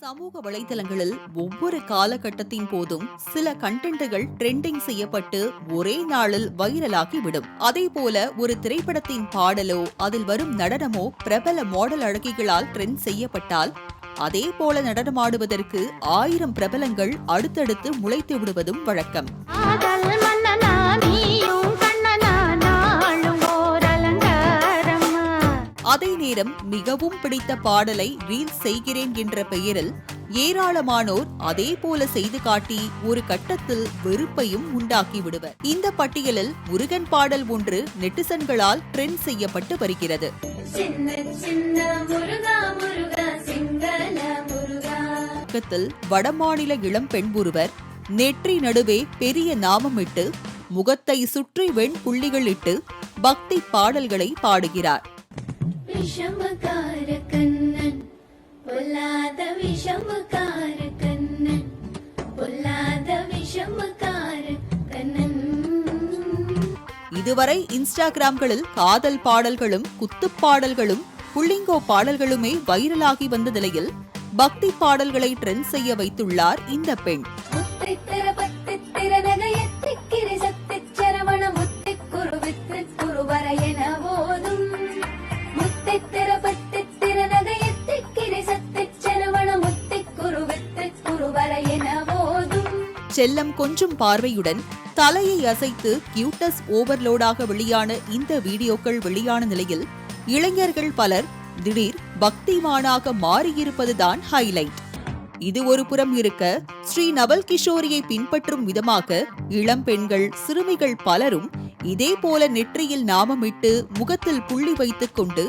சமூக வலைதளங்களில் ஒவ்வொரு காலகட்டத்தின் போதும் சில கண்டென்ட்டுகள் ட்ரெண்டிங் செய்யப்பட்டு ஒரே நாளில் வைரலாகி விடும். அதே போல ஒரு திரைப்படத்தின் பாடலோ அதில் வரும் நடனமோ பிரபல மாடல் அழகிகளால் ட்ரெண்ட் செய்யப்பட்டால் அதே போல நடனமாடுவதற்கு 1000 பிரபலங்கள் அடுத்தடுத்து முளைத்து விடுவதும் வழக்கம். அதே நேரம் மிகவும் பிடித்த பாடலை ரீல்ஸ் செய்கிறேன் என்ற பெயரில் ஏராளமானோர் அதே போல செய்து காட்டி ஒரு கட்டத்தில் வெறுப்பையும் உண்டாக்கி விடுவர். இந்த பட்டியலில் முருகன் பாடல் ஒன்று நெட்டிசன்களால் ட்ரெண்ட் செய்யப்பட்டு வருகிறது. வடமாநில இளம் பெண் ஒருவர் நெற்றி நடுவே பெரிய நாமமிட்டு முகத்தை சுற்றி வெண் புள்ளிகள் இட்டு பக்தி பாடல்களை பாடுகிறார். இதுவரை இன்ஸ்டாகிராம்களில் காதல் பாடல்களும் குத்துப்பாடல்களும் புள்ளிங்கோ பாடல்களுமே வைரலாகி வந்த நிலையில் பக்தி பாடல்களை ட்ரெண்ட் செய்ய வைத்துள்ளார் இந்த பெண். செல்லம் கொஞ்சம் பார்வையுடன் தலையை அசைத்து கியூட்டஸ் ஓவர்லோடாக வெளியான இந்த வீடியோக்கள் வெளியான நிலையில் இளைஞர்கள் பலர் திடீர் பக்திமானாக மாறியிருப்பதுதான் ஹைலைட். இது ஒரு புறம் இருக்க, ஸ்ரீ நவல் கிஷோரியை பின்பற்றும் விதமாக இளம் பெண்கள் சிறுமிகள் பலரும் இதே போல நெற்றியில் நாமமிட்டு முகத்தில் புள்ளி வைத்துக் கொண்டு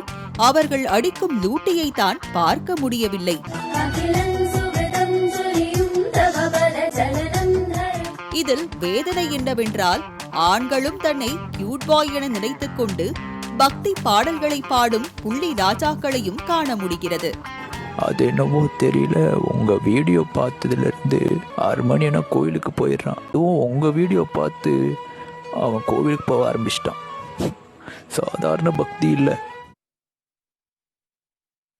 அவர்கள் அடிக்கும் லூட்டியை தான் பார்க்க முடியவில்லை. இதில் வேதனை என்னவென்றால், ஆண்களும் தன்னை கியூட் பாய் என நினைத்துக் கொண்டு பக்தி பாடல்களை பாடும் புள்ளி ராஜாக்களையும் காண முடிகிறது. அது என்னவோ தெரியல, உங்க வீடியோ பார்த்ததுல இருந்து 6 மணி என்ன கோயிலுக்கு போயிடுறான். அதுவும் உங்க வீடியோ பார்த்து அவன் கோவிலுக்கு போக ஆரம்பிச்சிட்டான். சாதாரண பக்தி இல்லை.